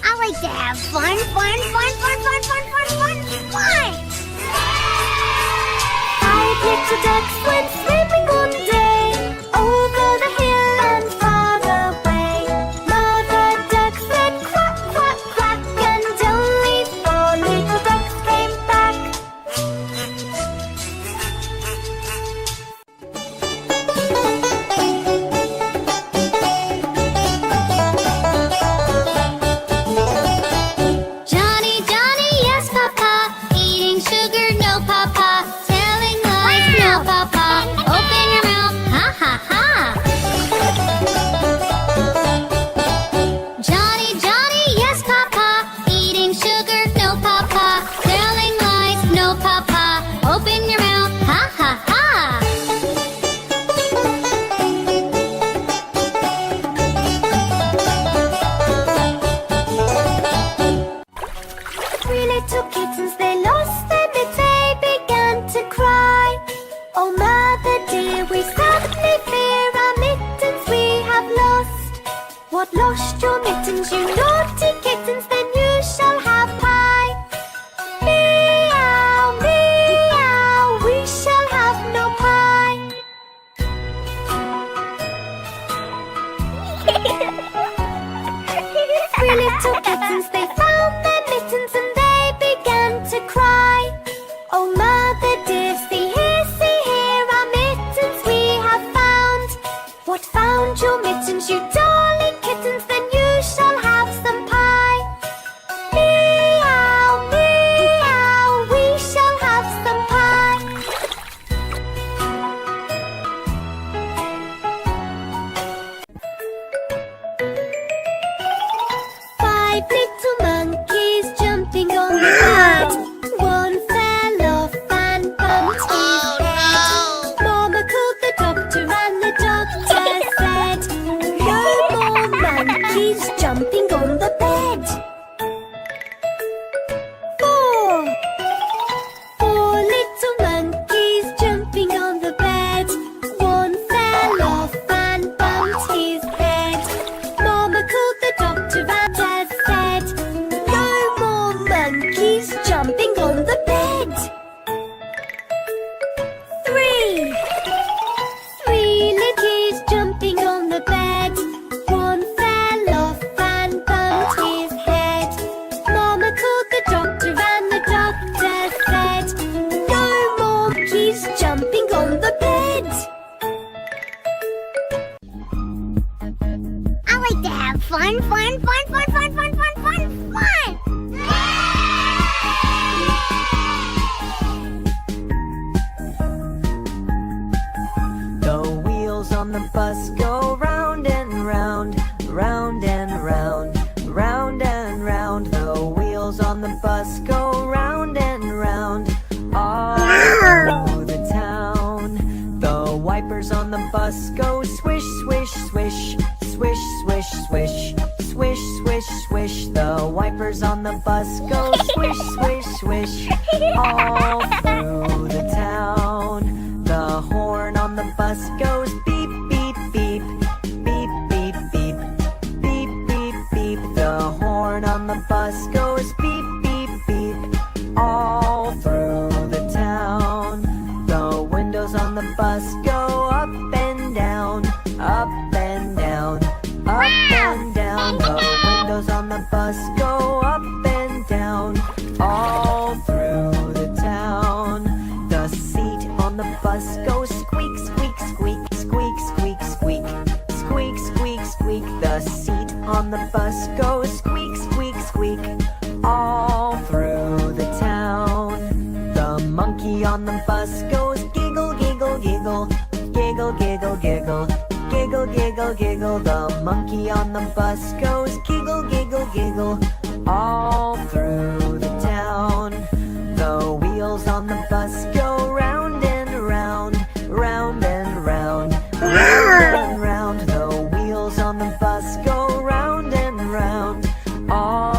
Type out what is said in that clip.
I like to have fun. Five little ducks went swimming one day over the hill and far away. Mother duck said quack, quack, quack, and only four little ducks came back. Johnny, Johnny, yes, Papa. Eating sugar, no, Papa. Telling lies, no, Papa. Open your mouth, ha, ha, ha. Johnny, Johnny, yes, Papa. Eating sugar, no, Papa. Telling lies, no, Papa. Open your mouth, ha, ha, ha. Three little kittens, they lost their mittens, they began to cry. Oh, mother dear, we sadly fear our mittens we have lost. What, lost your mittens, you naughty kittens? Then you shall have pie. Meow, meow, we shall have no pie. Three little kittens, they found their mittens and they began to cry. Oh, mother dear, see here, our mittens we have found. What, found your mittens, you darling kittens? Then you shall have some pie. Meow, meow, we shall have some pie. Five little monkeys jumping on the bed. One fell off and bumped his head. Mama called the doctor and the doctor said, no more monkeys jumping on the bed. Four little monkeys jumping on the bed. One fell off and bumped his head. Mama called the doctor and said, no more monkeys jumping on the bed. Three little kids jumping on the bed. One fell off and bumped his head. Mama called the doctor and the doctor said, no more monkeys jumping on the bed. I like to have fun. The wheels on the bus go round and round, round and round, round and round. The wheels on the bus go round and round, all through the town. The wipers on the bus go swish, swish, swish, swish, swish, swish, swish, swish, swish. The wipers on the bus go swish, swish, swish, all through the town. The horn on the bus goes beep, beep, beep, beep, beep, beep, beep, beep, beep. The horn on the bus goes beep, beep, beep, all through the town. The windows on the bus go up and down, up and down, up and down. The windows on the bus go up and down, all through the town. The seat on the bus goes squeak, squeak, squeak, squeak, squeak, squeak, squeak, squeak, squeak. The seat on the bus goes squeak, squeak, squeak, all through the town. The monkey on the bus goes giggle, giggle, giggle, giggle, giggle, giggle, giggle, giggle, giggle. The monkey on the bus goes giggle, giggle, giggle, all through the town. The wheels on the bus go round and round, round and round, round and round. The wheels on the bus go round and round, all